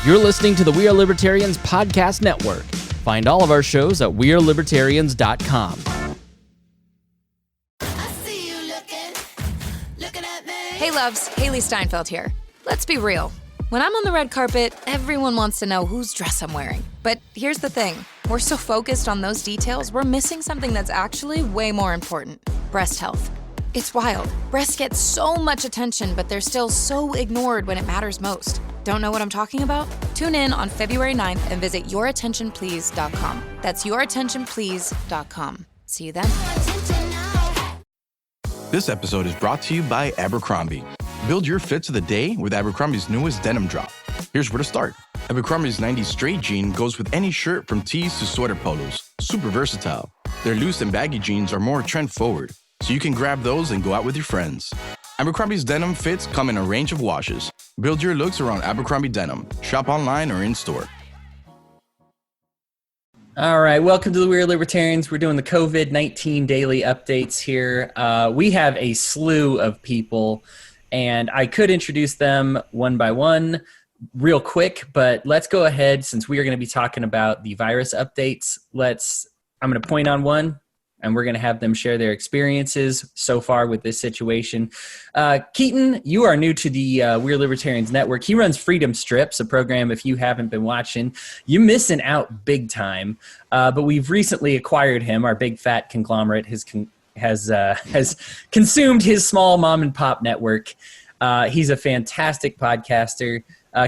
You're listening to the We Are Libertarians podcast network. Find all of our shows at wearelibertarians.com. Hey loves, Haley Steinfeld here. Let's be real. When I'm on the red carpet, everyone wants to know whose dress I'm wearing. But here's the thing. We're so focused on those details, we're missing something that's actually way more important. Breast health. It's wild. Breasts get so much attention, but they're still so ignored when it matters most. Don't know what I'm talking about? Tune in on February 9th and visit yourattentionplease.com. That's yourattentionplease.com. See you then. This episode is brought to you by Abercrombie. Build your fits of the day with Abercrombie's newest denim drop. Here's where to start. Abercrombie's 90s straight jean goes with any shirt from tees to sweater polos. Super versatile. Their loose and baggy jeans are more trend forward, so you can grab those and go out with your friends. Abercrombie's denim fits come in a range of washes. Build your looks around Abercrombie denim. Shop online or in-store. All right, welcome to the We Are Libertarians. We're doing the COVID-19 daily updates here. We have a slew of people, and I could introduce them one by one real quick, but let's go ahead since we are going to be talking about the virus updates. I'm going to point on one, and we're going to have them share their experiences so far with this situation. Keaton, you are new to the We're Libertarians Network. He runs Freedom Strips, a program, if you haven't been watching, you're missing out big time. But we've recently acquired him. Our big fat conglomerate has consumed his small mom and pop network. He's a fantastic podcaster.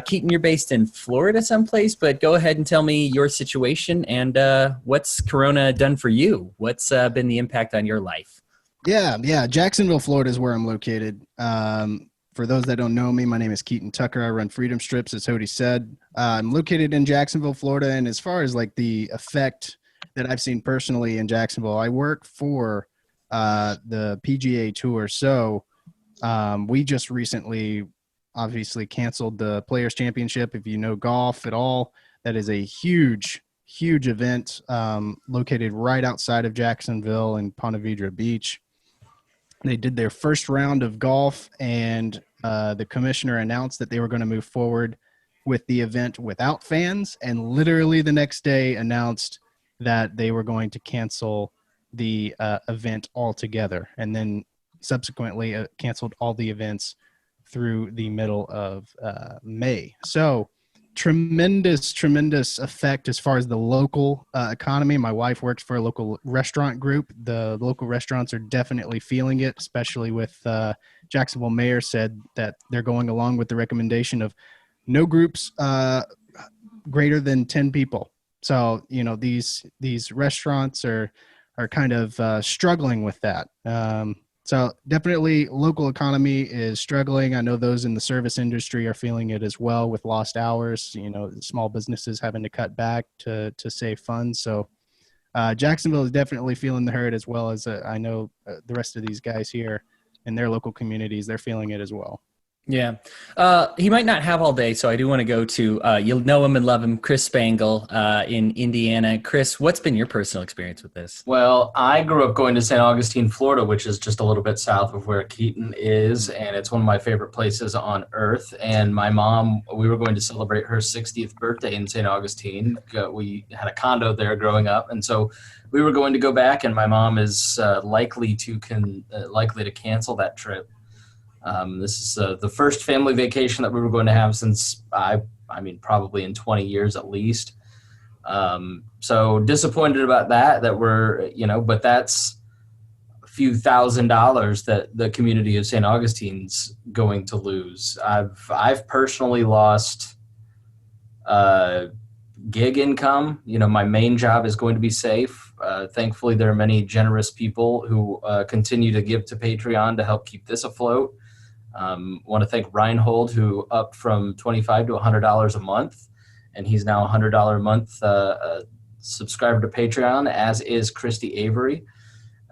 Keaton, you're based in Florida someplace, but go ahead and tell me your situation and what's Corona done for you? What's been the impact on your life? Yeah. Jacksonville, Florida is where I'm located. For those that don't know me, my name is Keaton Tucker. I run Freedom Strips, as Hodey said. I'm located in Jacksonville, Florida, and as far as like the effect that I've seen personally in Jacksonville, I work for the PGA Tour. So we just recently obviously canceled the Players Championship. If you know golf at all, that is a huge event located right outside of Jacksonville in Ponte Vedra Beach. They did their first round of golf, and the commissioner announced that they were going to move forward with the event without fans, and literally the next day announced that they were going to cancel the event altogether, and then subsequently canceled all the events through the middle of May. So tremendous effect as far as the local economy. My wife works for a local restaurant group. The local restaurants are definitely feeling it, especially with Jacksonville mayor said that they're going along with the recommendation of no groups greater than 10 people. So, you know, these restaurants are kind of struggling with that. So definitely local economy is struggling. I know those in the service industry are feeling it as well with lost hours, you know, small businesses having to cut back to save funds. So Jacksonville is definitely feeling the hurt, as well as I know the rest of these guys here in their local communities, they're feeling it as well. Yeah. He might not have all day, so I do want to go to, you'll know him and love him, Chris Spangle in Indiana. Chris, what's been your personal experience with this? Well, I grew up going to St. Augustine, Florida, which is just a little bit south of where Keaton is, and it's one of my favorite places on earth. And my mom, we were going to celebrate her 60th birthday in St. Augustine. We had a condo there growing up, and so we were going to go back, and my mom is likely to cancel that trip. This is the first family vacation that we were going to have since probably in 20 years at least. So disappointed about that but that's a few $1,000s that the community of St. Augustine's going to lose. I've personally lost gig income. You know, my main job is going to be safe. Thankfully, there are many generous people who continue to give to Patreon to help keep this afloat. Want to thank Reinhold, who upped from $25 to $100 a month, and he's now $100 a month subscriber to Patreon, as is Christy Avery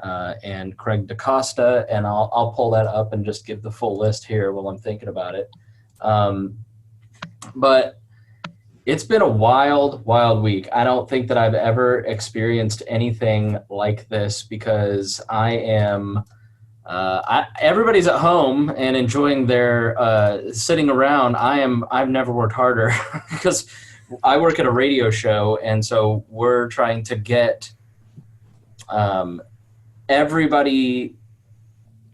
and Craig DaCosta, and I'll pull that up and just give the full list here while I'm thinking about it. But it's been a wild week. I don't think that I've ever experienced anything like this, because I am everybody's at home and enjoying their sitting around. I've never worked harder because I work at a radio show, and so we're trying to get everybody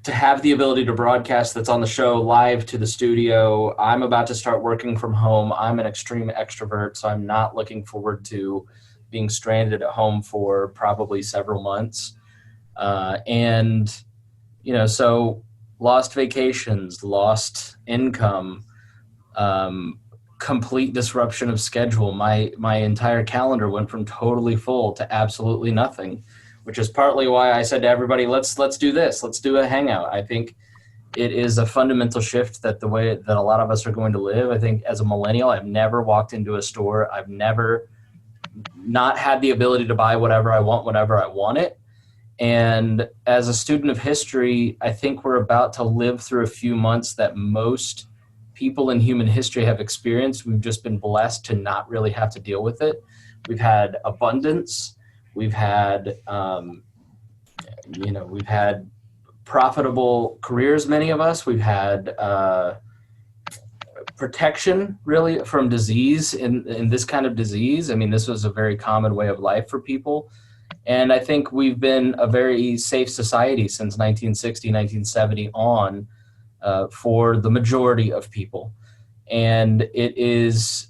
to have the ability to broadcast that's on the show live to the studio. I'm about to start working from home. I'm an extreme extrovert, so I'm not looking forward to being stranded at home for probably several months. And, so lost vacations, lost income, complete disruption of schedule. My entire calendar went from totally full to absolutely nothing, which is partly why I said to everybody, let's do this. Let's do a hangout. I think it is a fundamental shift that the way that a lot of us are going to live. I think as a millennial, I've never walked into a store. I've never not had the ability to buy whatever I want, whenever I want it. And as a student of history, I think we're about to live through a few months that most people in human history have experienced. We've just been blessed to not really have to deal with it. We've had abundance. We've had, we've had profitable careers, many of us. We've had protection, really, from disease in this kind of disease. I mean, this was a very common way of life for people. And I think we've been a very safe society since 1960, 1970 on for the majority of people. And it is,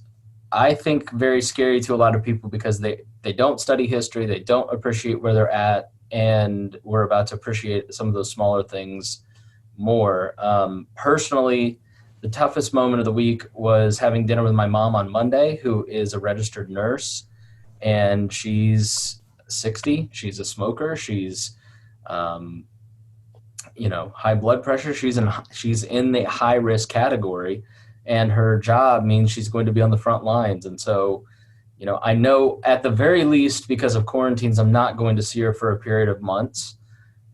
I think, very scary to a lot of people because they don't study history, they don't appreciate where they're at, and we're about to appreciate some of those smaller things more. Personally, the toughest moment of the week was having dinner with my mom on Monday, who is a registered nurse, and she's 60. She's a smoker. She's, high blood pressure. She's in the high risk category, and her job means she's going to be on the front lines. And so, I know at the very least, because of quarantines, I'm not going to see her for a period of months.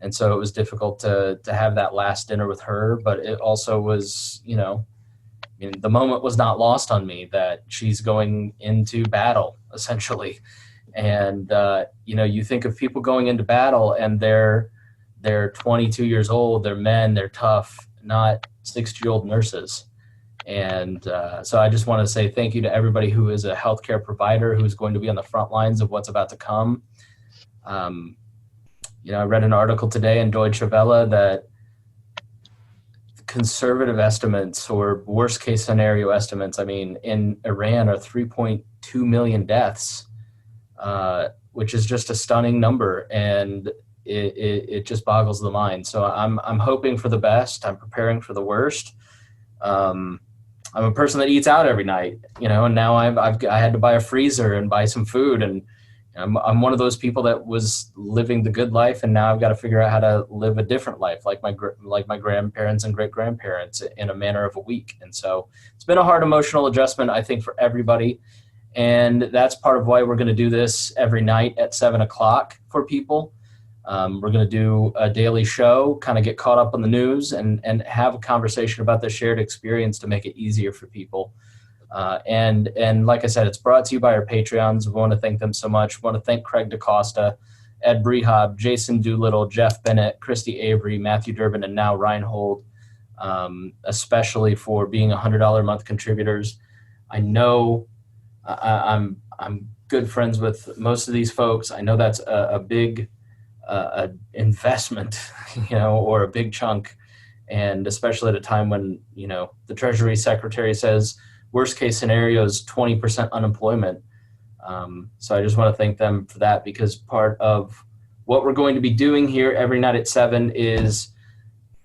And so it was difficult to have that last dinner with her, but it also was, the moment was not lost on me that she's going into battle, essentially. And, you think of people going into battle and they're 22 years old, they're men, they're tough, not 60-year-old nurses. And so I just want to say thank you to everybody who is a healthcare provider who's going to be on the front lines of what's about to come. I read an article today in Deutsche Welle that conservative estimates or worst case scenario estimates, in Iran are 3.2 million deaths, which is just a stunning number. And it just boggles the mind. So I'm hoping for the best. I'm preparing for the worst. I'm a person that eats out every night, and now I had to buy a freezer and buy some food, and I'm one of those people that was living the good life, and now I've got to figure out how to live a different life, like my grandparents and great grandparents, in a manner of a week. And so it's been a hard emotional adjustment, I think, for everybody, and that's part of why we're going to do this every night at 7:00 for people. We're going to do a daily show, kind of get caught up on the news and have a conversation about the shared experience to make it easier for people. And like I said, it's brought to you by our Patreons. We want to thank them so much. We want to thank Craig DaCosta, Ed Brehab, Jason Doolittle, Jeff Bennett, Christy Avery, Matthew Durbin, and now Reinhold, especially for being $100 a month contributors. I know I'm good friends with most of these folks. I know that's a big investment, or a big chunk. And especially at a time when, the Treasury Secretary says worst case scenario is 20% unemployment. So I just want to thank them for that, because part of what we're going to be doing here every night at 7 is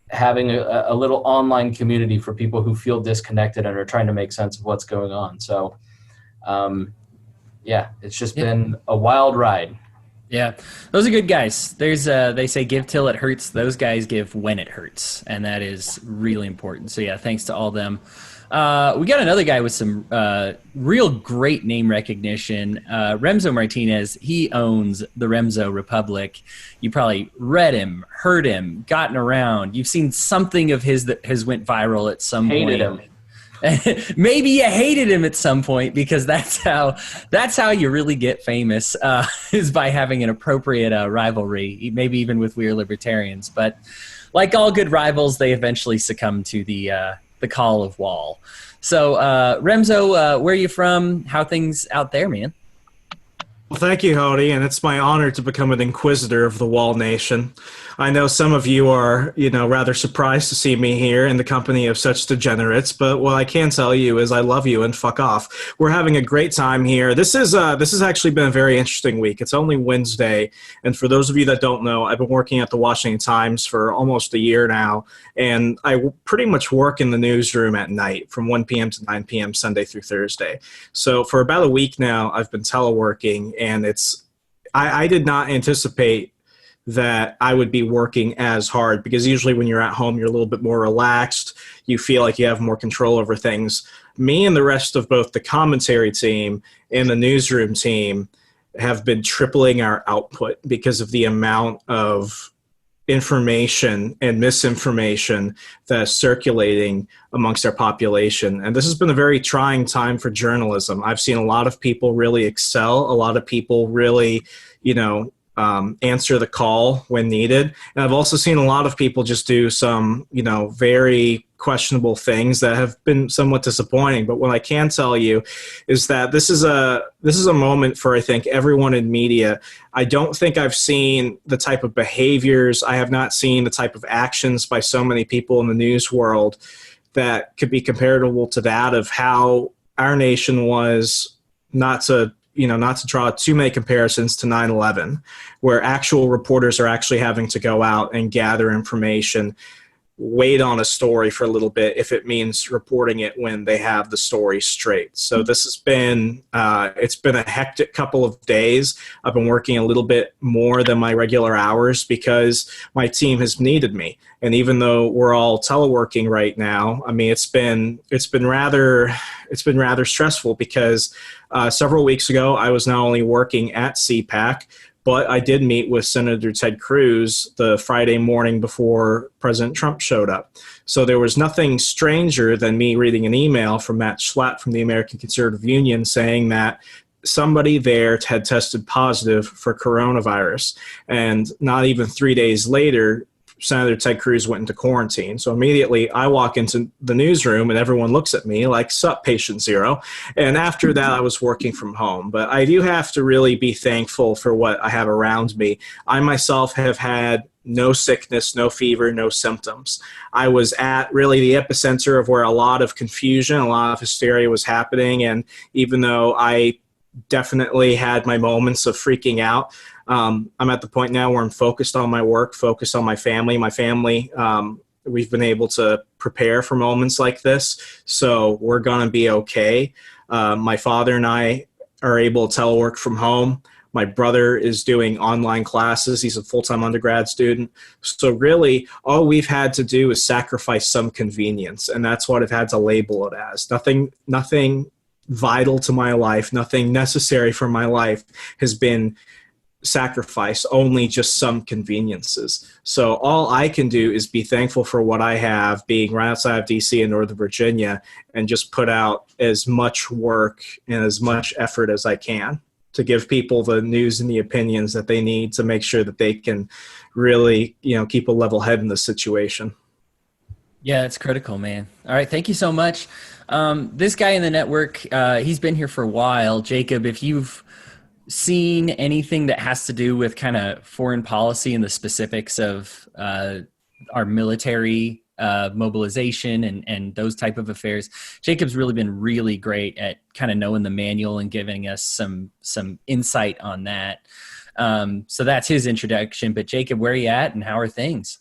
having a little online community for people who feel disconnected and are trying to make sense of what's going on. So, it's just been a wild ride. Yeah, those are good guys. There's they say give till it hurts. Those guys give when it hurts, and that is really important. So yeah, thanks to all them. We got another guy with some real great name recognition. Remzo Martinez. He owns the Remzo Republic. You probably read him, heard him, gotten around. You've seen something of his that has went viral at some point. Hated him. Maybe you hated him at some point, because that's how you really get famous, is by having an appropriate rivalry, maybe even with We Are Libertarians. But like all good rivals, they eventually succumb to the call of Wall. So, Remzo, where are you from? How things out there, man? Well, thank you, Hodey, and it's my honor to become an inquisitor of the Wall Nation. I know some of you are, rather surprised to see me here in the company of such degenerates, but what I can tell you is I love you and fuck off. We're having a great time here. This has actually been a very interesting week. It's only Wednesday, and for those of you that don't know, I've been working at the Washington Times for almost a year now, and I pretty much work in the newsroom at night from 1 p.m. to 9 p.m. Sunday through Thursday. So for about a week now, I've been teleworking, and I did not anticipate that I would be working as hard, because usually when you're at home, you're a little bit more relaxed. You feel like you have more control over things. Me and the rest of both the commentary team and the newsroom team have been tripling our output because of the amount of information and misinformation that's circulating amongst our population. And this has been a very trying time for journalism. I've seen a lot of people really excel, a lot of people really, answer the call when needed. And I've also seen a lot of people just do some, very questionable things that have been somewhat disappointing. But what I can tell you is that this is a moment for, I think, everyone in media. I don't think I've seen the type of behaviors, I have not seen the type of actions by so many people in the news world that could be comparable to that of how our nation was, not to draw too many comparisons to 9/11, where actual reporters are actually having to go out and gather information, wait on a story for a little bit if it means reporting it when they have the story straight. So this has been, it's been a hectic couple of days. I've been working a little bit more than my regular hours because my team has needed me. And even though we're all teleworking right now, I mean, it's been rather stressful because several weeks ago, I was not only working at CPAC, but I did meet with Senator Ted Cruz the Friday morning before President Trump showed up. So there was nothing stranger than me reading an email from Matt Schlatt from the American Conservative Union saying that somebody there had tested positive for coronavirus. And not even 3 days later, Senator Ted Cruz went into quarantine. So immediately I walk into the newsroom and everyone looks at me like, sup, patient zero. And after that, I was working from home. But I do have to really be thankful for what I have around me. I myself have had no sickness, no fever, no symptoms. I was at really the epicenter of where a lot of confusion, a lot of hysteria was happening. And even though I definitely had my moments of freaking out, I'm at the point now where I'm focused on my work, focused on my family. My family, we've been able to prepare for moments like this, so we're going to be okay. My father and I are able to telework from home. My brother is doing online classes. He's a full-time undergrad student. So really, all we've had to do is sacrifice some convenience, and that's what I've had to label it as. Nothing vital to my life, nothing necessary for my life has been sacrifice, only just some conveniences. So all I can do is be thankful for what I have, being right outside of DC in Northern Virginia, and just put out as much work and as much effort as I can to give people the news and the opinions that they need to make sure that they can really, keep a level head in the situation. Yeah, it's critical, man. All right, thank you so much. This guy in the network, he's been here for a while. Jacob, if you've seen anything that has to do with kind of foreign policy and the specifics of our military mobilization and those type of affairs, Jacob's really been really great at kind of knowing the manual and giving us some insight on that. So that's his introduction. But Jacob, where are you at and how are things?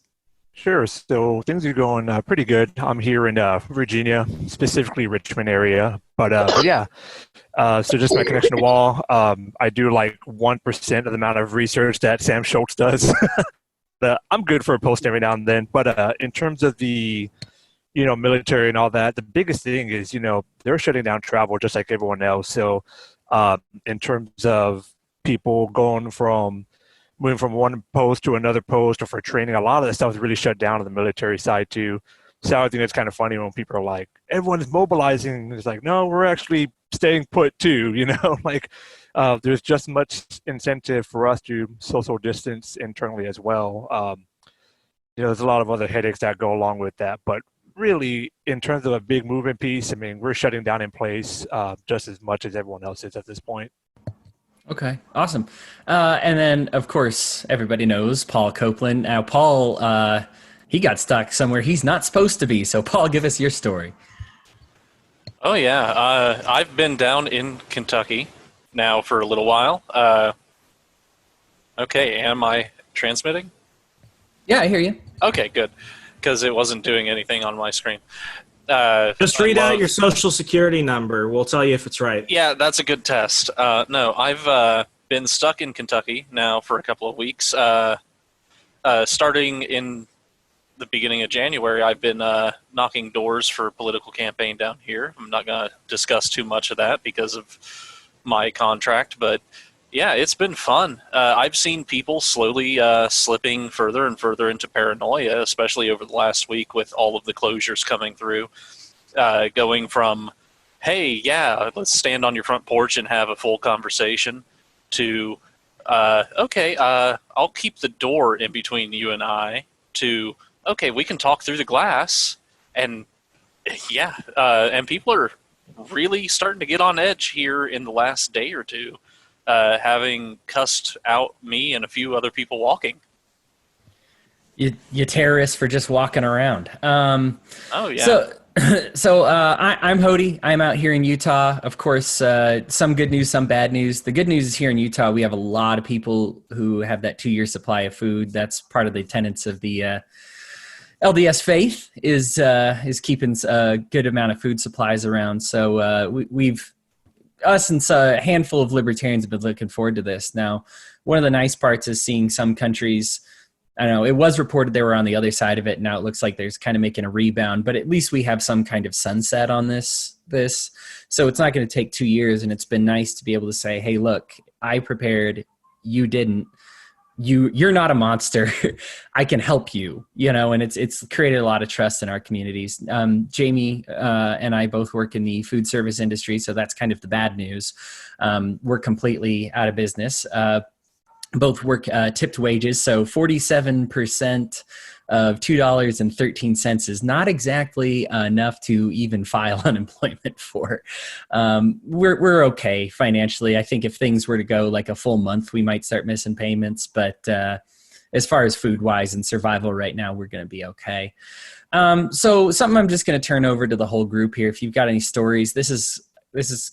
Sure. So things are going pretty good. I'm here in Virginia, specifically Richmond area. But yeah, so just my connection to Wall. I do like 1% of the amount of research that Sam Schultz does. I'm good for a post every now and then. But in terms of the, military and all that, the biggest thing is, they're shutting down travel just like everyone else. So in terms of people moving from one post to another post or for training, a lot of that stuff is really shut down on the military side too. So I think it's kind of funny when people are like, everyone's mobilizing. It's like, no, we're actually staying put too, there's just much incentive for us to social distance internally as well. there's a lot of other headaches that go along with that. But really, in terms of a big movement piece, I mean, we're shutting down in place just as much as everyone else is at this point. Okay, awesome. And then, of course, everybody knows Paul Copeland. Now, Paul, he got stuck somewhere he's not supposed to be. So, Paul, give us your story. Oh, yeah. I've been down in Kentucky now for a little while. Okay, am I transmitting? Yeah, I hear you. Okay, good, because it wasn't doing anything on my screen. Just read out your social security number. We'll tell you if it's right. Yeah, that's a good test. No, I've been stuck in Kentucky now for a couple of weeks. Starting in the beginning of January, I've been knocking doors for a political campaign down here. I'm not going to discuss too much of that because of my contract, but yeah, it's been fun. I've seen people slowly slipping further and further into paranoia, especially over the last week with all of the closures coming through, going from, hey, yeah, let's stand on your front porch and have a full conversation, to, okay, I'll keep the door in between you and I, to, okay, we can talk through the glass. And yeah, and people are really starting to get on edge here in the last day or two. Having cussed out me and a few other people walking. You terrorists for just walking around. Oh, yeah. So I'm Hodey. I'm out here in Utah. Of course, some good news, some bad news. The good news is here in Utah, we have a lot of people who have that 2-year supply of food. That's part of the tenets of the LDS faith is keeping a good amount of food supplies around. So us and a handful of libertarians have been looking forward to this. Now, one of the nice parts is seeing some countries, I don't know, it was reported they were on the other side of it. Now it looks like there's kind of making a rebound, but at least we have some kind of sunset on this. So it's not going to take 2 years, and it's been nice to be able to say, hey, look, I prepared, you didn't. You're not a monster. I can help you, and it's created a lot of trust in our communities. Jamie and I both work in the food service industry, so that's kind of the bad news. We're completely out of business. Both work tipped wages, so 47% of $2.13 is not exactly enough to even file unemployment for. We're okay financially. I think if things were to go like a full month, we might start missing payments. But as far as food-wise and survival right now, we're going to be okay. So something I'm just going to turn over to the whole group here. If you've got any stories, this is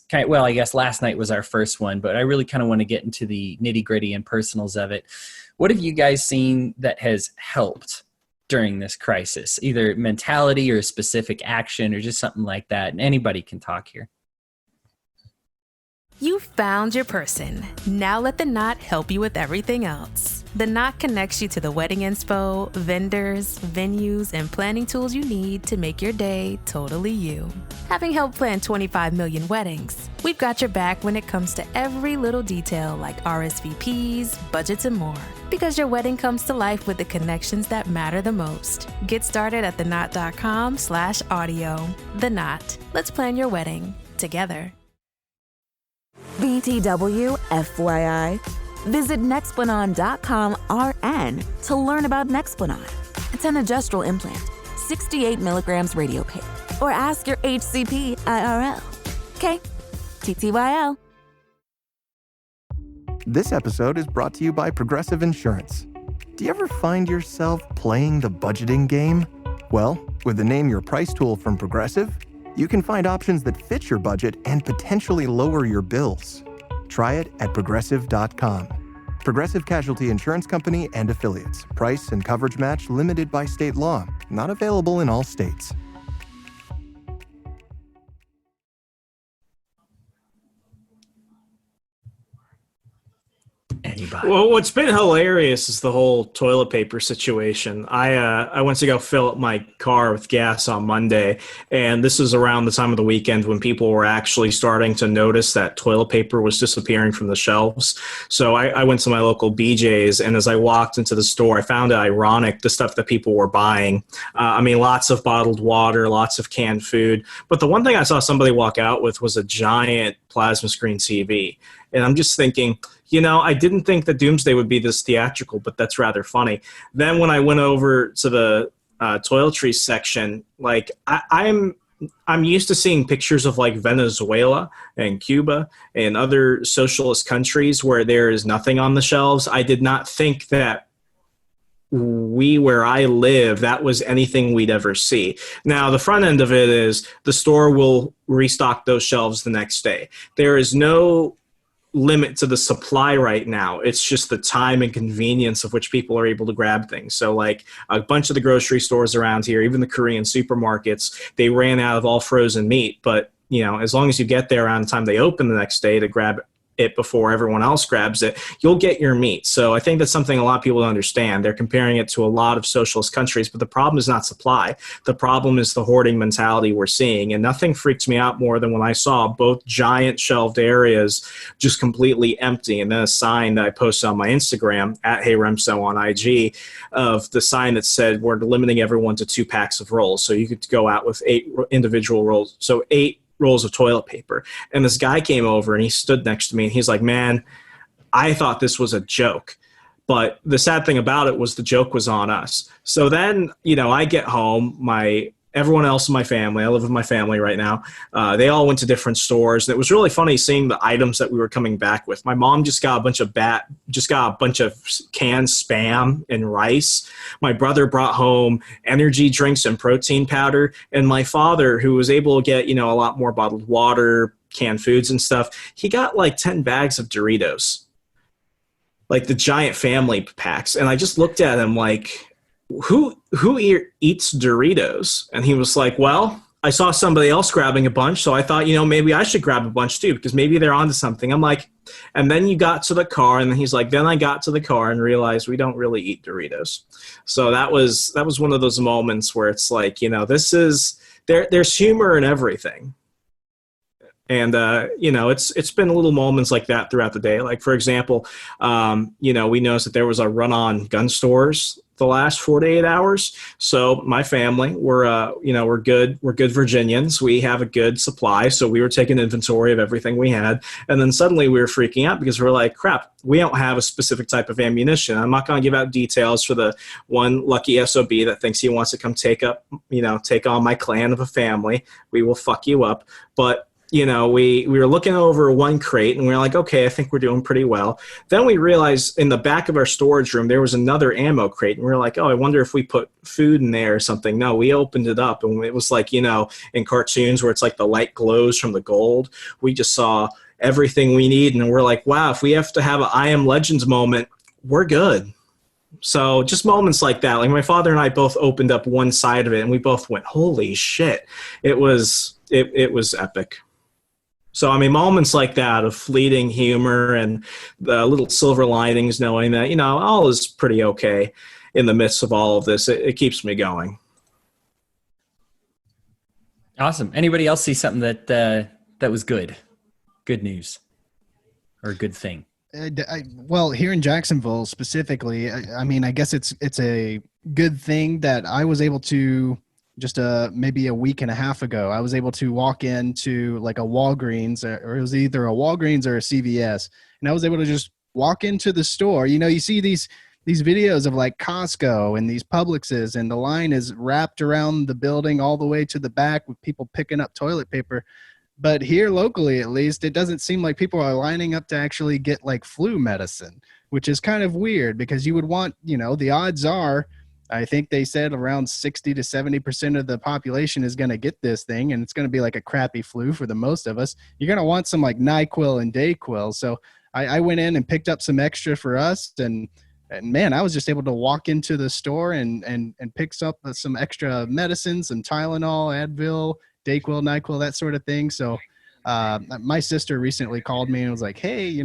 kind of, well, I guess last night was our first one, but I really kind of want to get into the nitty-gritty and personals of it. What have you guys seen that has helped during this crisis, either mentality or specific action or just something like that? And anybody can talk here. You found your person. Now let the Knot help you with everything else. The Knot connects you to the wedding inspo, vendors, venues, and planning tools you need to make your day totally you. Having helped plan 25 million weddings, we've got your back when it comes to every little detail like RSVPs, budgets, and more. Because your wedding comes to life with the connections that matter the most. Get started at theknot.com/audio. The Knot. Let's plan your wedding together. BTW, FYI. Visit Nexplanon.com RN to learn about Nexplanon. It's an adjustable implant, 68 milligrams radio pain. Or ask your HCP IRL. Okay, TTYL. This episode is brought to you by Progressive Insurance. Do you ever find yourself playing the budgeting game? Well, with the Name Your Price tool from Progressive, you can find options that fit your budget and potentially lower your bills. Try it at Progressive.com. Progressive Casualty Insurance Company and Affiliates. Price and coverage match limited by state law. Not available in all states. Anybody? Well, what's been hilarious is the whole toilet paper situation. I went to go fill up my car with gas on Monday, and this is around the time of the weekend when people were actually starting to notice that toilet paper was disappearing from the shelves. So I went to my local BJ's, and as I walked into the store, I found it ironic, the stuff that people were buying. Lots of bottled water, lots of canned food. But the one thing I saw somebody walk out with was a giant plasma screen TV. And I'm just thinking, I didn't think that Doomsday would be this theatrical, but that's rather funny. Then when I went over to the toiletries section, like I'm used to seeing pictures of like Venezuela and Cuba and other socialist countries where there is nothing on the shelves. I did not think that where I live, that was anything we'd ever see. Now, the front end of it is the store will restock those shelves the next day. There is no limit to the supply right now. It's just the time and convenience of which people are able to grab things. So like a bunch of the grocery stores around here, even the Korean supermarkets, they ran out of all frozen meat. But, as long as you get there around the time they open the next day to grab it before everyone else grabs it, you'll get your meat. So I think that's something a lot of people don't understand. They're comparing it to a lot of socialist countries, but the problem is not supply. The problem is the hoarding mentality we're seeing. And nothing freaks me out more than when I saw both giant shelved areas just completely empty. And then a sign that I posted on my Instagram at HeyRemso on IG of the sign that said, we're limiting everyone to 2 packs of rolls. So you could go out with 8 individual rolls. So 8 rolls of toilet paper. And this guy came over and he stood next to me and he's like, man, I thought this was a joke. But the sad thing about it was the joke was on us. So then, I get home, everyone else in my family, I live with my family right now, they all went to different stores. And it was really funny seeing the items that we were coming back with. My mom just got a bunch of canned Spam and rice. My brother brought home energy drinks and protein powder. And my father, who was able to get, a lot more bottled water, canned foods and stuff, he got like 10 bags of Doritos, like the giant family packs. And I just looked at him like, who eats Doritos? And he was like, well, I saw somebody else grabbing a bunch, so I thought, maybe I should grab a bunch too, because maybe they're onto something. I'm like, and then you got to the car, and then he's like, then I got to the car and realized we don't really eat Doritos. So that was one of those moments where it's like, there's humor in everything. And, it's been little moments like that throughout the day. Like, for example, we noticed that there was a run on gun stores the last 48 hours. So my family, we're good Virginians. We have a good supply. So we were taking inventory of everything we had. And then suddenly we were freaking out because we're like, crap, we don't have a specific type of ammunition. I'm not going to give out details for the one lucky SOB that thinks he wants to come take on my clan of a family. We will fuck you up. But we were looking over one crate and we were like, okay, I think we're doing pretty well. Then we realized in the back of our storage room, there was another ammo crate. And we were like, oh, I wonder if we put food in there or something. No, we opened it up and it was like, in cartoons where it's like the light glows from the gold. We just saw everything we need. And we're like, wow, if we have to have an I Am Legends moment, we're good. So just moments like that. Like my father and I both opened up one side of it and we both went, holy shit. It was epic. So, moments like that of fleeting humor and the little silver linings, knowing that, all is pretty okay in the midst of all of this, it keeps me going. Awesome. Anybody else see something that was good? Good news or a good thing? Well, here in Jacksonville specifically, I guess it's a good thing that I was able to just maybe a week and a half ago, I was able to walk into like a Walgreens, or it was either a Walgreens or a CVS, and I was able to just walk into the store. You see these videos of like Costco and these Publixes, and the line is wrapped around the building all the way to the back with people picking up toilet paper. But here locally, at least, it doesn't seem like people are lining up to actually get like flu medicine, which is kind of weird because you would want, the odds are, I think they said around 60 to 70% of the population is going to get this thing, and it's going to be like a crappy flu for the most of us. You're going to want some like NyQuil and DayQuil. So I went in and picked up some extra for us, and man, I was just able to walk into the store and pick up some extra medicines, some Tylenol, Advil, DayQuil, NyQuil, that sort of thing. So my sister recently called me and was like, hey,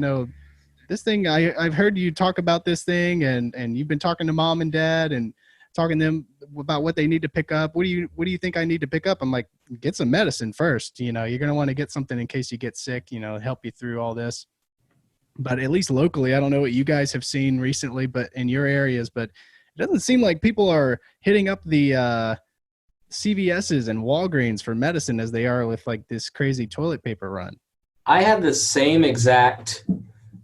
this thing, I've heard you talk about this thing, and you've been talking to mom and dad and talking to them about what they need to pick up. What do you think I need to pick up? I'm like, get some medicine first. You're going to want to get something in case you get sick, help you through all this. But at least locally, I don't know what you guys have seen recently, but in your areas, but it doesn't seem like people are hitting up the CVS's and Walgreens for medicine as they are with like this crazy toilet paper run. I had the same exact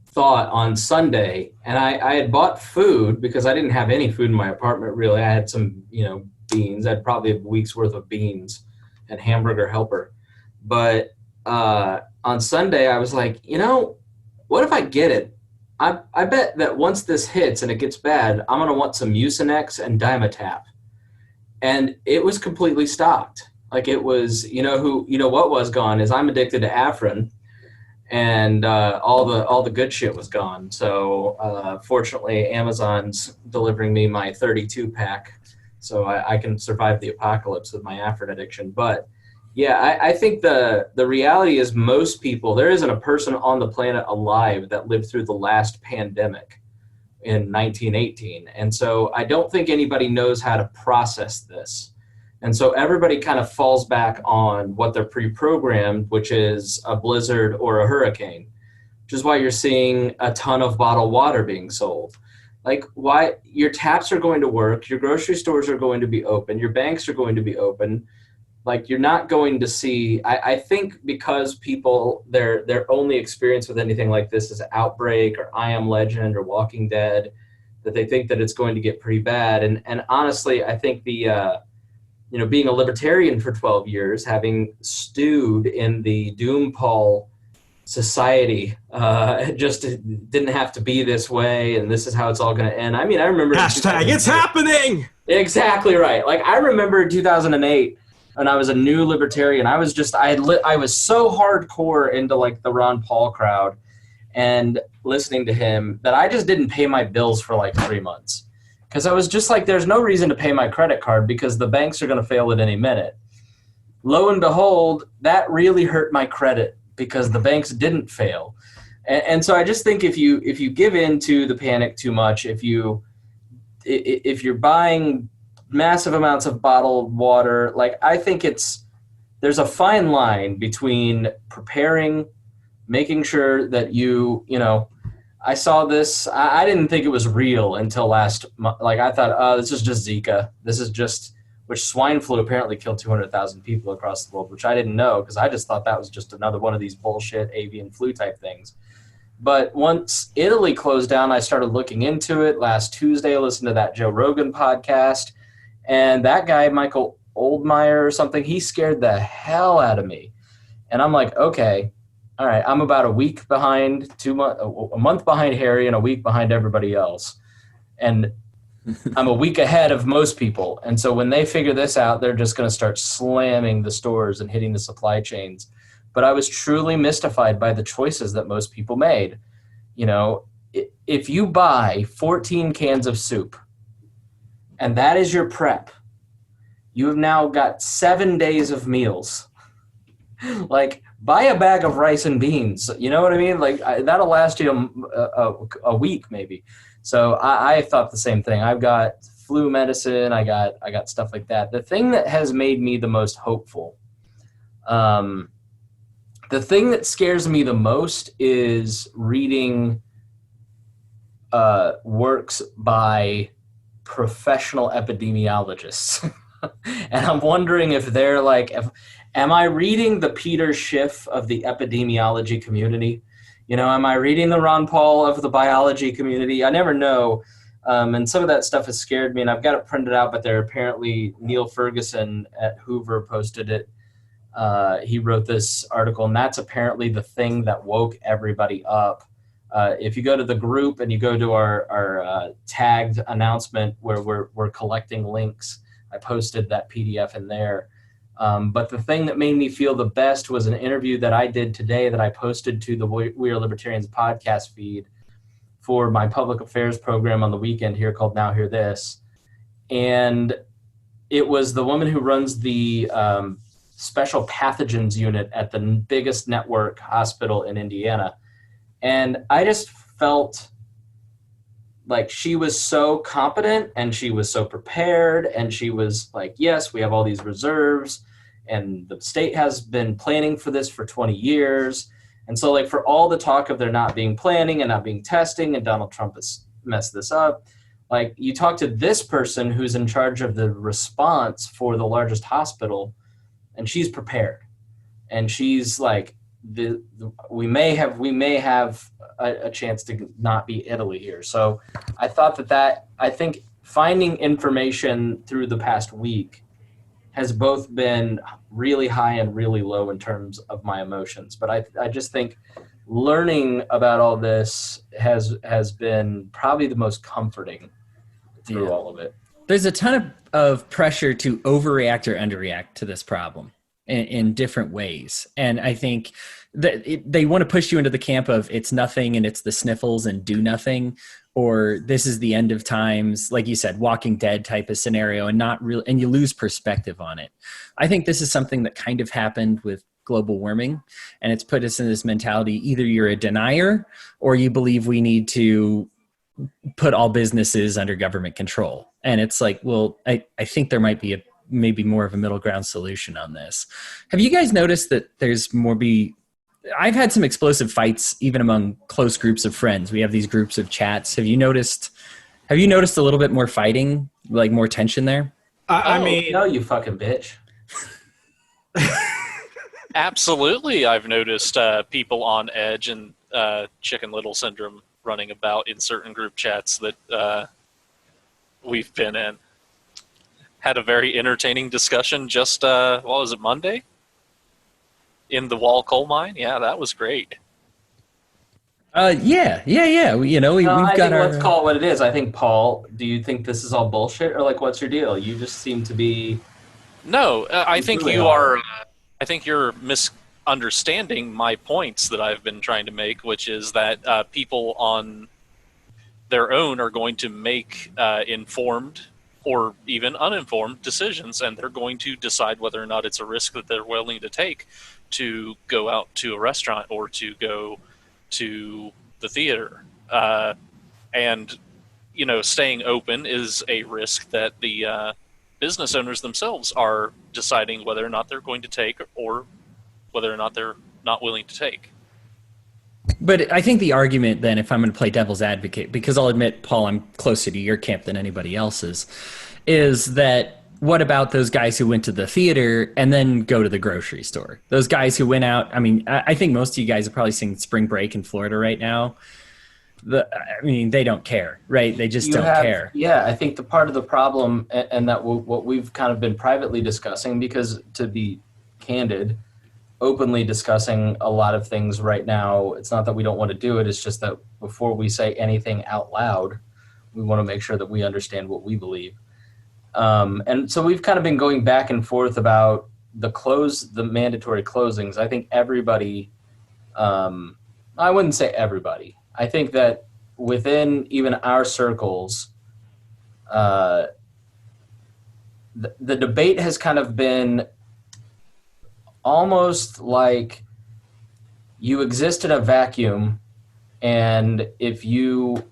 thought on Sunday, and I had bought food because I didn't have any food in my apartment, really. I had some, beans. I had probably a week's worth of beans and hamburger helper. But on Sunday, I was like, what if I get it? I bet that once this hits and it gets bad, I'm going to want some Mucinex and Dimetapp. And it was completely stocked. Like it was, what was gone is I'm addicted to Afrin, and all the good shit was gone. So fortunately, Amazon's delivering me my 32-pack, so I can survive the apocalypse with my Afrin addiction. But yeah, I think the reality is most people, there isn't a person on the planet alive that lived through the last pandemic in 1918. And so I don't think anybody knows how to process this. And so everybody kind of falls back on what they're pre-programmed, which is a blizzard or a hurricane, which is why you're seeing a ton of bottled water being sold. Like, why? Your taps are going to work, your grocery stores are going to be open, your banks are going to be open. Like, you're not going to see, I think because people, their only experience with anything like this is Outbreak or I Am Legend or Walking Dead, that they think that it's going to get pretty bad. And honestly, I think the, being a libertarian for 12 years, having stewed in the Doompal society, just didn't have to be this way, and this is how it's all going to end. I mean, I remember... Hashtag it's happening! Exactly right. Like, I remember in 2008, and I was a new libertarian. I was just, I was so hardcore into like the Ron Paul crowd and listening to him that I just didn't pay my bills for like 3 months. Because I was just like, there's no reason to pay my credit card because the banks are going to fail at any minute. Lo and behold, that really hurt my credit because the banks didn't fail. And so I just think if you give in to the panic too much, if you're buying massive amounts of bottled water, like I think there's a fine line between preparing, making sure that I saw this, I didn't think it was real until last month. Like I thought, oh, this is just Zika. Which swine flu apparently killed 200,000 people across the world, which I didn't know because I just thought that was just another one of these bullshit avian flu type things. But once Italy closed down, I started looking into it. Last Tuesday, I listened to that Joe Rogan podcast. And that guy, Michael Oldmeyer or something, he scared the hell out of me. And I'm like, okay, all right, I'm about a week behind, a month behind Harry and a week behind everybody else. And I'm a week ahead of most people. And so when they figure this out, they're just going to start slamming the stores and hitting the supply chains. But I was truly mystified by the choices that most people made. If you buy 14 cans of soup, and that is your prep, you have now got 7 days of meals. Like, buy a bag of rice and beans. You know what I mean? Like, that'll last you a week maybe. So I thought the same thing. I've got flu medicine. I got stuff like that. The thing that has made me the most hopeful, the thing that scares me the most is reading works by professional epidemiologists. And I'm wondering if they're like, am I reading the Peter Schiff of the epidemiology community? Am I reading the Ron Paul of the biology community? I never know. And some of that stuff has scared me, and I've got it printed out, but apparently Neil Ferguson at Hoover posted it. He wrote this article, and that's apparently the thing that woke everybody up. If you go to the group and you go to our tagged announcement where we're collecting links, I posted that PDF in there. But the thing that made me feel the best was an interview that I did today that I posted to the We Are Libertarians podcast feed for my public affairs program on the weekend here called Now Hear This. And it was the woman who runs the special pathogens unit at the biggest network hospital in Indiana. And I just felt like she was so competent and she was so prepared, and she was like, yes, we have all these reserves and the state has been planning for this for 20 years. And so like for all the talk of there not being planning and not being testing and Donald Trump has messed this up, like you talk to this person who's in charge of the response for the largest hospital, and she's prepared. And she's like, we may have a chance to not be Italy here. So I thought I think finding information through the past week has both been really high and really low in terms of my emotions. But I just think learning about all this has been probably the most comforting through all of it. There's a ton of pressure to overreact or underreact to this problem in different ways. And I think that they want to push you into the camp of it's nothing and it's the sniffles and do nothing, or this is the end of times, like you said, Walking Dead type of scenario, and not real, and you lose perspective on it. I think this is something that kind of happened with global warming, and it's put us in this mentality: either you're a denier or you believe we need to put all businesses under government control. And it's like, well, I think there might be maybe more of a middle ground solution on this. Have you guys noticed that there's I've had some explosive fights even among close groups of friends. We have these groups of chats. Have you noticed a little bit more fighting, like more tension there? I mean, no, you fucking bitch. Absolutely. I've noticed people on edge and Chicken Little syndrome running about in certain group chats that we've been in. Had a very entertaining discussion just, what was it, Monday? In the Wall coal mine? Yeah, that was great. Yeah. We've got our... Let's call it what it is. I think, Paul, do you think this is all bullshit, or like, what's your deal? You just seem to be... No, I think you are... I think you're misunderstanding my points that I've been trying to make, which is that people on their own are going to make informed or even uninformed decisions, and they're going to decide whether or not it's a risk that they're willing to take to go out to a restaurant or to go to the theater. And, staying open is a risk that the business owners themselves are deciding whether or not they're going to take or whether or not they're not willing to take. But I think the argument then, if I'm going to play devil's advocate, because I'll admit, Paul, I'm closer to your camp than anybody else's, is that what about those guys who went to the theater and then go to the grocery store? Those guys who went out, I think most of you guys are probably seeing spring break in Florida right now. They don't care, right? They just don't care. Yeah, I think the part of the problem, and that what we've kind of been privately discussing, because to be candid, openly discussing a lot of things right now, it's not that we don't want to do it, it's just that before we say anything out loud, we want to make sure that we understand what we believe. And so we've kind of been going back and forth about the mandatory closings. I think everybody, I wouldn't say everybody. I think that within even our circles, the debate has kind of been almost like you exist in a vacuum, and if you,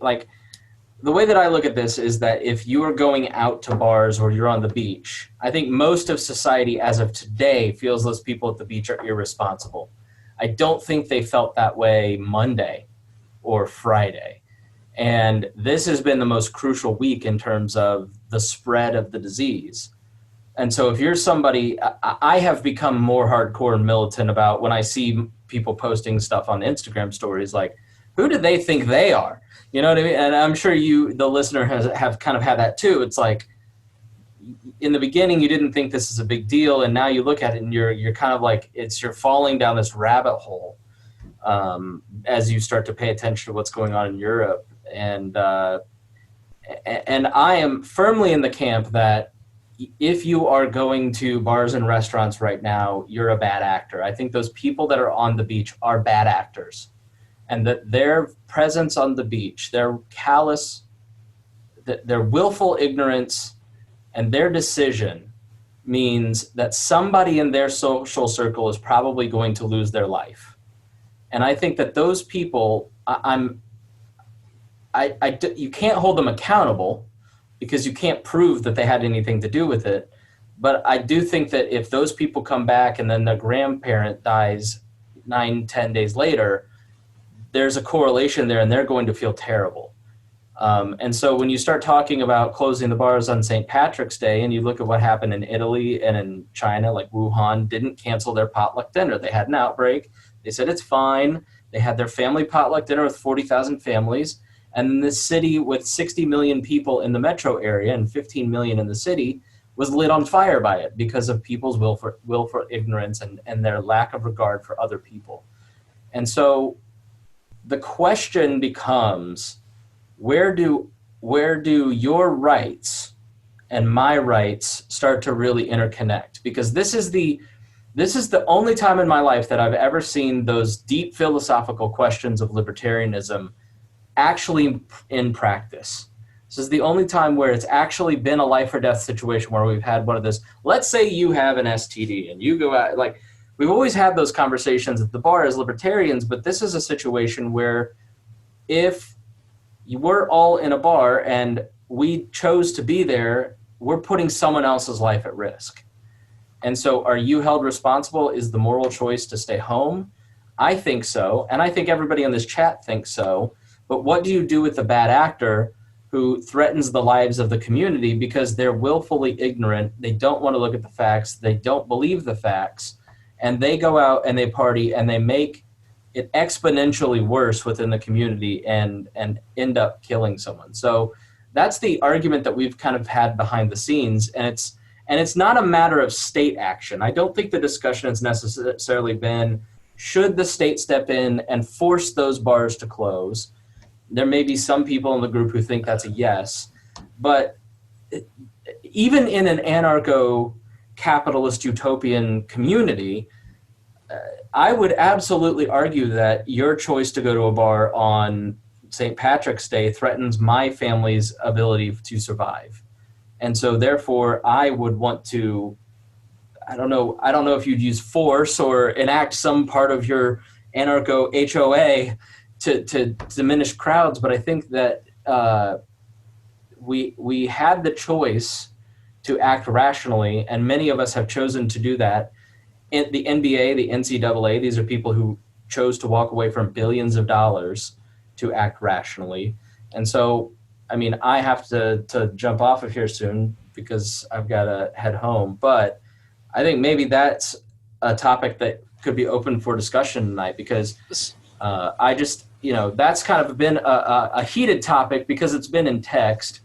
like, the way that I look at this is that if you are going out to bars or you're on the beach, I think most of society as of today feels those people at the beach are irresponsible. I don't think they felt that way Monday or Friday. And this has been the most crucial week in terms of the spread of the disease. And so if you're somebody, I have become more hardcore and militant about when I see people posting stuff on Instagram stories, like, who do they think they are? You know what I mean? And I'm sure you, the listener, have kind of had that too. It's like, in the beginning, you didn't think this is a big deal, and now you look at it and you're kind of like, you're falling down this rabbit hole as you start to pay attention to what's going on in Europe. And I am firmly in the camp that if you are going to bars and restaurants right now, you're a bad actor. I think those people that are on the beach are bad actors, and that their presence on the beach, their callous, their willful ignorance, and their decision means that somebody in their social circle is probably going to lose their life. And I think that those people, you can't hold them accountable because you can't prove that they had anything to do with it. But I do think that if those people come back and then their grandparent dies 9-10 days later, there's a correlation there, and they're going to feel terrible. And so when you start talking about closing the bars on St. Patrick's Day, and you look at what happened in Italy and in China, like Wuhan didn't cancel their potluck dinner. They had an outbreak. They said it's fine. They had their family potluck dinner with 40,000 families. And this city with 60 million people in the metro area and 15 million in the city was lit on fire by it because of people's will for ignorance and their lack of regard for other people. And so the question becomes, where do your rights and my rights start to really interconnect? Because this is the only time in my life that I've ever seen those deep philosophical questions of libertarianism actually in practice. This is the only time where it's actually been a life or death situation where we've had one of this. Let's say you have an STD and you go out, like, we've always had those conversations at the bar as libertarians, but this is a situation where if we're all in a bar and we chose to be there, we're putting someone else's life at risk. And so are you held responsible? Is the moral choice to stay home? I think so. And I think everybody on this chat thinks so. But what do you do with the bad actor who threatens the lives of the community because they're willfully ignorant? They don't want to look at the facts. They don't believe the facts. And they go out and they party and they make it exponentially worse within the community and end up killing someone. So that's the argument that we've kind of had behind the scenes. And it's not a matter of state action. I don't think the discussion has necessarily been, should the state step in and force those bars to close? There may be some people in the group who think that's a yes, but even in an anarcho-capitalist utopian community, I would absolutely argue that your choice to go to a bar on St. Patrick's Day threatens my family's ability to survive. And so therefore I would want to, I don't know if you'd use force or enact some part of your anarcho HOA to diminish crowds, but I think that we had the choice to act rationally, and many of us have chosen to do that. The NBA, the NCAA, these are people who chose to walk away from billions of dollars to act rationally. And so, I mean, I have to jump off of here soon because I've got to head home, but I think maybe that's a topic that could be open for discussion tonight, because I just, that's kind of been a heated topic because it's been in text,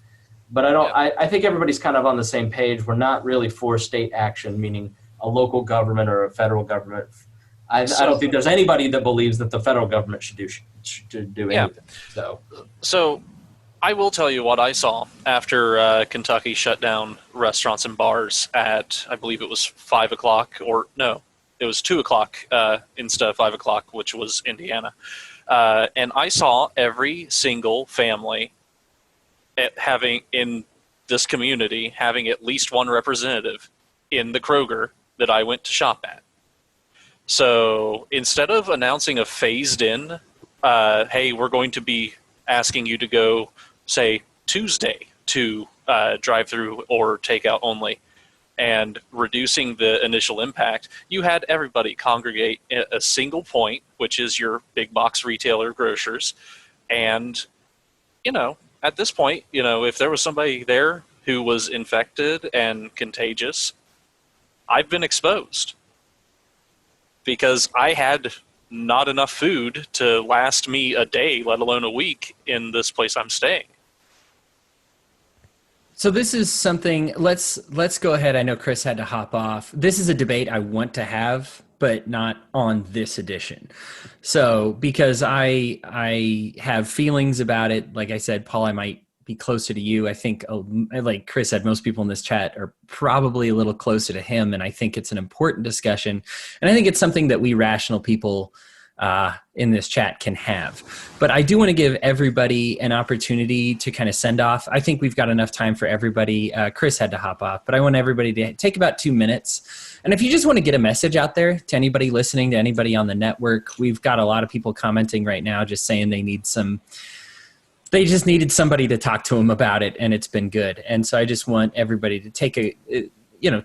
but I think everybody's kind of on the same page. We're not really for state action, meaning a local government or a federal government. I don't think there's anybody that believes that the federal government should do anything. So I will tell you what I saw after Kentucky shut down restaurants and bars at, I believe it was 5 o'clock, or no, it was 2 o'clock instead of 5 o'clock, which was Indiana. And I saw every single family in this community having at least one representative in the Kroger that I went to shop at. So instead of announcing a phased in, hey, we're going to be asking you to go, say, Tuesday to drive through or takeout only, and reducing the initial impact, you had everybody congregate at a single point, which is your big box retailer grocers. And, at this point, if there was somebody there who was infected and contagious, I've been exposed because I had not enough food to last me a day, let alone a week in this place I'm staying. So this is something, let's go ahead. I know Chris had to hop off. This is a debate I want to have, but not on this edition. So because I have feelings about it, like I said, Paul, I might be closer to you. I think, like Chris said, most people in this chat are probably a little closer to him. And I think it's an important discussion. And I think it's something that we rational people in this chat can have. But I do want to give everybody an opportunity to kind of send off. I think we've got enough time for everybody. Chris had to hop off, but I want everybody to take about 2 minutes. And if you just want to get a message out there to anybody listening, to anybody on the network, we've got a lot of people commenting right now just saying they just needed somebody to talk to them about it, and it's been good. And so I just want everybody to take 2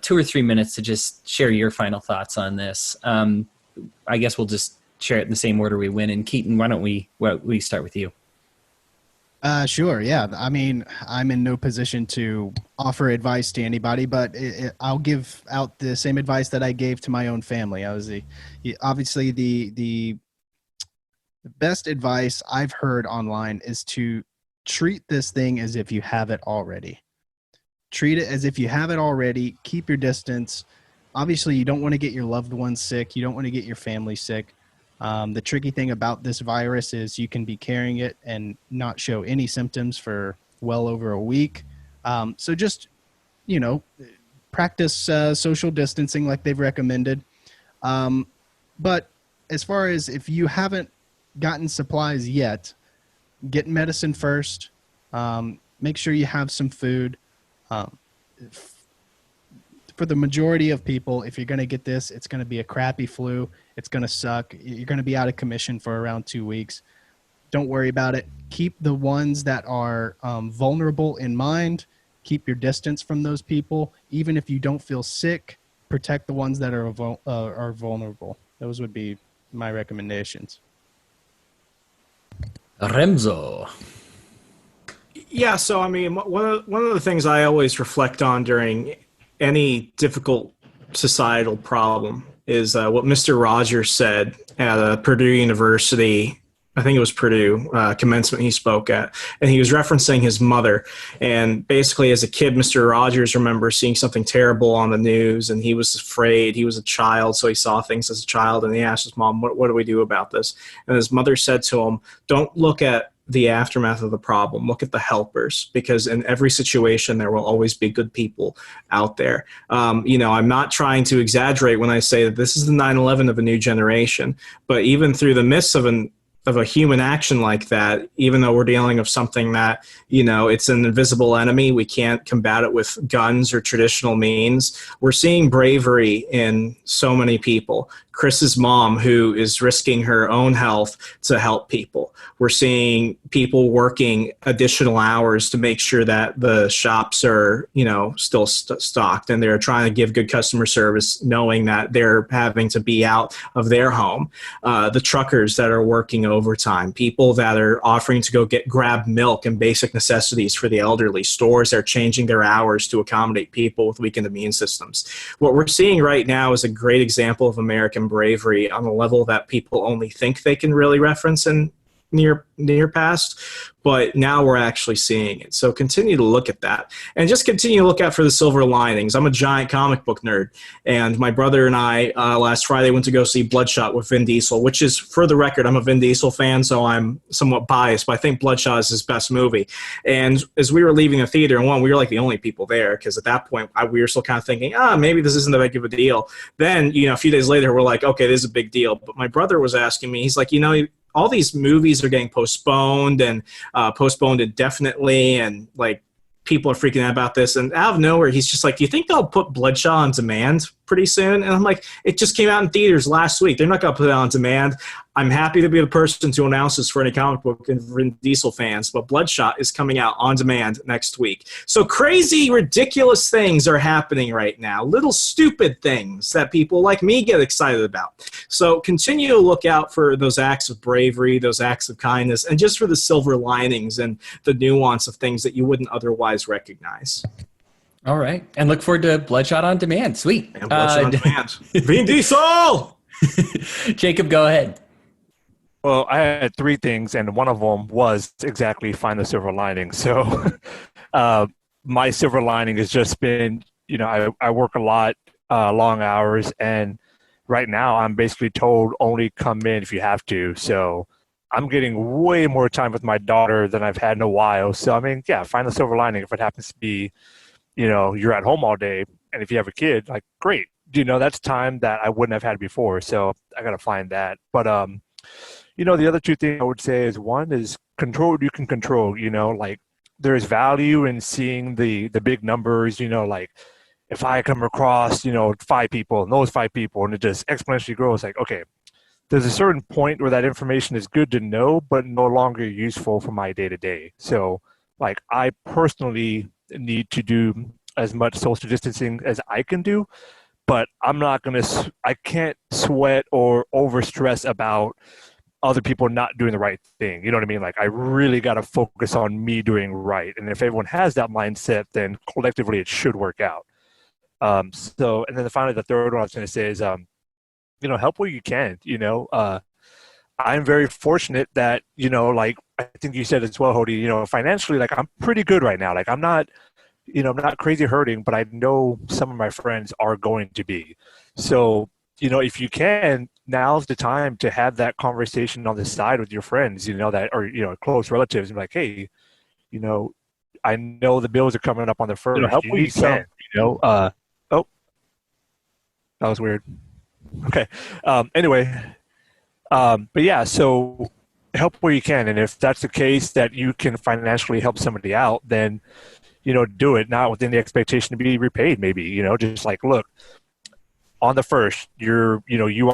or 3 minutes to just share your final thoughts on this. I guess we'll just share it in the same order we went. And Keaton, why don't we start with you? Sure. Yeah. I mean, I'm in no position to offer advice to anybody, but I'll give out the same advice that I gave to my own family. Obviously the best advice I've heard online is to treat this thing as if you have it already. Treat it as if you have it already. Keep your distance. Obviously, you don't want to get your loved ones sick. You don't want to get your family sick. The tricky thing about this virus is you can be carrying it and not show any symptoms for well over a week. So just, practice social distancing like they've recommended. But as far as if you haven't gotten supplies yet, get medicine first. Make sure you have some food. For the majority of people, if you're going to get this, it's going to be a crappy flu. It's going to suck. You're going to be out of commission for around 2 weeks. Don't worry about it. Keep the ones that are vulnerable in mind. Keep your distance from those people. Even if you don't feel sick, protect the ones that are vulnerable. Those would be my recommendations. Remzo. Yeah, so I mean, one of the things I always reflect on during any difficult societal problem is what Mr. Rogers said at Purdue University. I think it was Purdue commencement he spoke at, and he was referencing his mother. And basically, as a kid, Mr. Rogers remembers seeing something terrible on the news, and he was afraid. He was a child, so he saw things as a child, and he asked his mom, what do we do about this? And his mother said to him, don't look at the aftermath of the problem. Look at the helpers, because in every situation there will always be good people out there. I'm not trying to exaggerate when I say that this is the 9/11 of a new generation, but even through the midst of a human action like that, even though we're dealing with something that, it's an invisible enemy, we can't combat it with guns or traditional means. We're seeing bravery in so many people. Chris's mom, who is risking her own health to help people. We're seeing people working additional hours to make sure that the shops are, still stocked, and they're trying to give good customer service, knowing that they're having to be out of their home. The truckers that are working overtime, people that are offering to go grab milk and basic necessities for the elderly, stores that are changing their hours to accommodate people with weakened immune systems. What we're seeing right now is a great example of American bravery on a level that people only think they can really reference in near past, but now we're actually seeing it. So continue to look at that, and just continue to look out for the silver linings. I'm a giant comic book nerd, and my brother and I last Friday went to go see Bloodshot with Vin Diesel, which is, for the record, I'm a Vin Diesel fan, so I'm somewhat biased, but I think Bloodshot is his best movie. And as we were leaving the theater, and we were like the only people there, because at that point we were still kind of thinking, maybe this isn't that big of a deal. Then, a few days later, we're like, okay, this is a big deal. But my brother was asking me, he's like, all these movies are getting postponed and postponed indefinitely, and like people are freaking out about this. And out of nowhere, he's just like, do you think they'll put Bloodshot on demand pretty soon? And I'm like, it just came out in theaters last week. They're not going to put it on demand. I'm happy to be the person to announce this for any comic book and Vin Diesel fans, but Bloodshot is coming out on demand next week. So crazy, ridiculous things are happening right now. Little stupid things that people like me get excited about. So continue to look out for those acts of bravery, those acts of kindness, and just for the silver linings and the nuance of things that you wouldn't otherwise recognize. All right. And look forward to Bloodshot on demand. Sweet. And Bloodshot on demand. Vin Diesel! Jacob, go ahead. Well, I had three things, and one of them was exactly find the silver lining. So my silver lining has just been, I work a lot, long hours, and right now I'm basically told only come in if you have to. So I'm getting way more time with my daughter than I've had in a while. So, I mean, yeah, find the silver lining. If it happens to be, you're at home all day, and if you have a kid, like, great. That's time that I wouldn't have had before. So I got to find that. But, the other two things I would say is, one is control what you can control. Like, there's value in seeing the big numbers, like if I come across, 5 people and those 5 people, and it just exponentially grows, like, okay, there's a certain point where that information is good to know, but no longer useful for my day to day. So like, I personally need to do as much social distancing as I can do, but I can't sweat or overstress about other people not doing the right thing. You know what I mean? Like, I really got to focus on me doing right. And if everyone has that mindset, then collectively it should work out. So, and then finally, the third one I was going to say is, help where you can. I'm very fortunate that, like I think you said as well, Hodey, financially, like I'm pretty good right now. Like I'm not crazy hurting, but I know some of my friends are going to be. So, if you can, now's the time to have that conversation on the side with your friends, that, or, close relatives, and be like, hey, I know the bills are coming up on the first. Help where you can, oh, that was weird. Okay. Anyway, but yeah, so help where you can. And if that's the case that you can financially help somebody out, then, do it, not within the expectation to be repaid, maybe, just like, look, on the first, you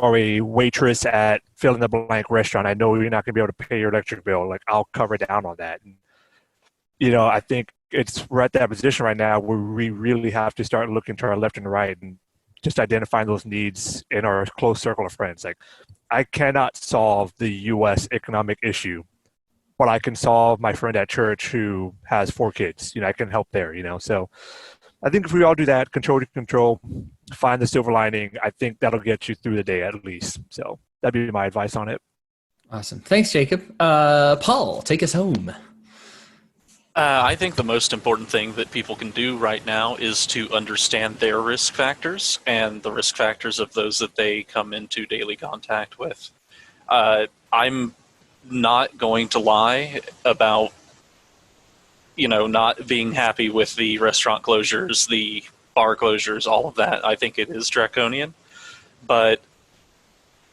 are a waitress at fill in the blank restaurant. I know you're not going to be able to pay your electric bill. Like, I'll cover down on that. And, I think we're at that position right now where we really have to start looking to our left and right and just identifying those needs in our close circle of friends. Like, I cannot solve the U.S. economic issue, but I can solve my friend at church who has 4 kids. I can help there, So I think if we all do that, control, find the silver lining, I think that'll get you through the day at least. So that'd be my advice on it. Awesome. Thanks, Jacob. Paul, take us home. I think the most important thing that people can do right now is to understand their risk factors and the risk factors of those that they come into daily contact with. I'm not going to lie about, not being happy with the restaurant closures, the bar closures, all of that. I think it is draconian. But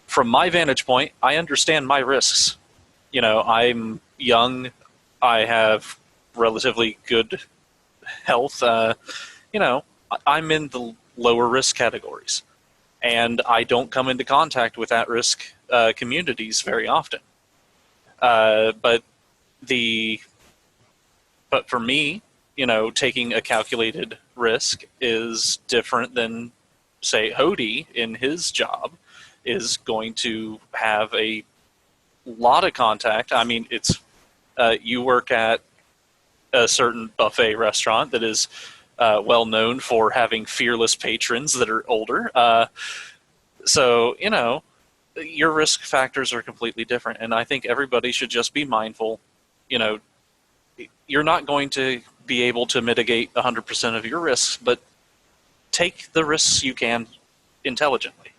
from my vantage point, I understand my risks. I'm young. I have relatively good health. I'm in the lower risk categories, and I don't come into contact with at-risk communities very often. But for me, taking a calculated risk is different than, say, Hodey in his job is going to have a lot of contact. I mean, it's you work at a certain buffet restaurant that is well known for having fearless patrons that are older. So, your risk factors are completely different. And I think everybody should just be mindful. You're not going to be able to mitigate 100% of your risks, but take the risks you can intelligently.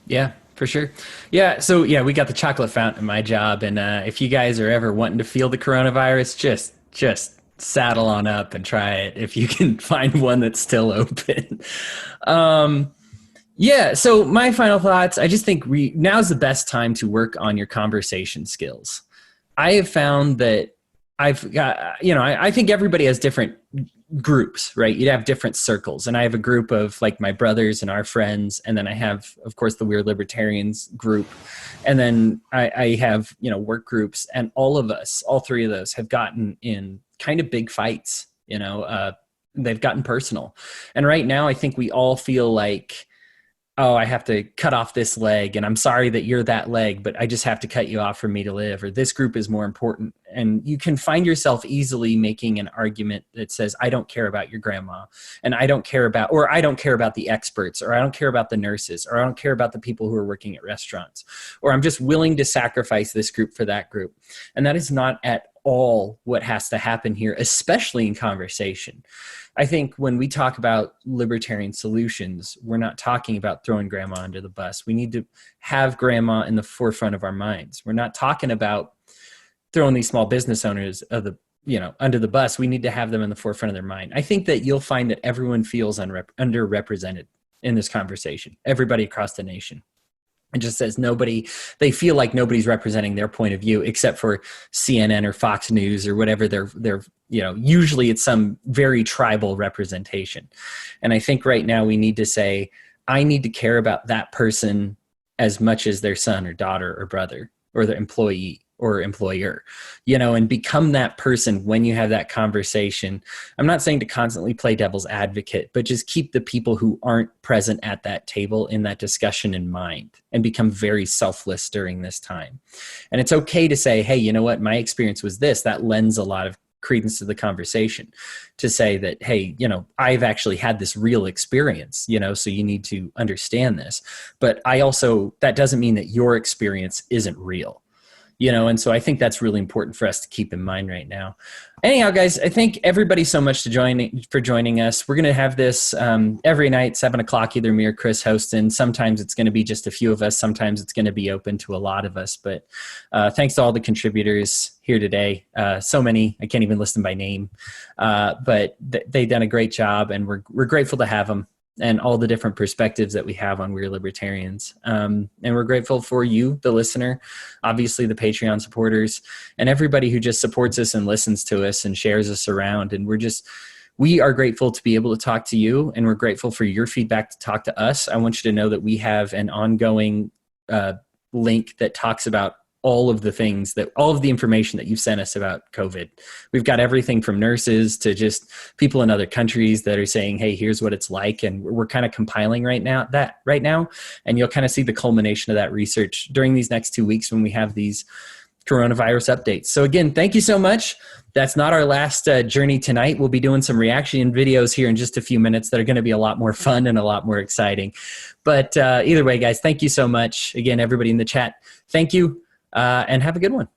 Yeah, for sure. Yeah. So we got the chocolate fountain in my job. And if you guys are ever wanting to feel the coronavirus, just saddle on up and try it if you can find one that's still open. Yeah. So my final thoughts, I just think now's the best time to work on your conversation skills. I have found that I've got, I think everybody has different groups, right? You'd have different circles. And I have a group of like my brothers and our friends. And then I have, of course, the Weird Libertarians group. And then I have, work groups, and all of us, all 3 of those have gotten in kind of big fights, they've gotten personal. And right now I think we all feel like, oh, I have to cut off this leg, and I'm sorry that you're that leg, but I just have to cut you off for me to live, or this group is more important. And you can find yourself easily making an argument that says, I don't care about your grandma, and I don't care about the experts, or I don't care about the nurses, or I don't care about the people who are working at restaurants, or I'm just willing to sacrifice this group for that group. And that is not at all what has to happen here, especially in conversation. I think when we talk about libertarian solutions, we're not talking about throwing grandma under the bus. We need to have grandma in the forefront of our minds. We're not talking about throwing these small business owners under the bus. We need to have them in the forefront of their mind. I think that you'll find that everyone feels underrepresented in this conversation, everybody across the nation. It just says they feel like nobody's representing their point of view except for CNN or Fox News or whatever they're usually it's some very tribal representation. And I think right now we need to say, I need to care about that person as much as their son or daughter or brother or their employee or employer, and become that person when you have that conversation. I'm not saying to constantly play devil's advocate, but just keep the people who aren't present at that table in that discussion in mind and become very selfless during this time. And it's okay to say, hey, you know what, my experience was this. That lends a lot of credence to the conversation to say that, hey, I've actually had this real experience, so you need to understand this. But that doesn't mean that your experience isn't real. And so I think that's really important for us to keep in mind right now. Anyhow, guys, I thank everybody so much for joining us. We're going to have this every night, 7:00, either me or Chris hosting. Sometimes it's going to be just a few of us. Sometimes it's going to be open to a lot of us. But thanks to all the contributors here today. So many, I can't even list them by name. But they've done a great job, and we're grateful to have them and all the different perspectives that we have on We're Libertarians. And we're grateful for you, the listener, obviously the Patreon supporters, and everybody who just supports us and listens to us and shares us around. And we are grateful to be able to talk to you, and we're grateful for your feedback to talk to us. I want you to know that we have an ongoing link that talks about all of the information that you've sent us about COVID. We've got everything from nurses to just people in other countries that are saying, hey, here's what it's like. And we're kind of compiling right now. And you'll kind of see the culmination of that research during these next 2 weeks when we have these coronavirus updates. So again, thank you so much. That's not our last journey tonight. We'll be doing some reaction videos here in just a few minutes that are going to be a lot more fun and a lot more exciting. But either way, guys, thank you so much. Again, everybody in the chat, thank you. And have a good one.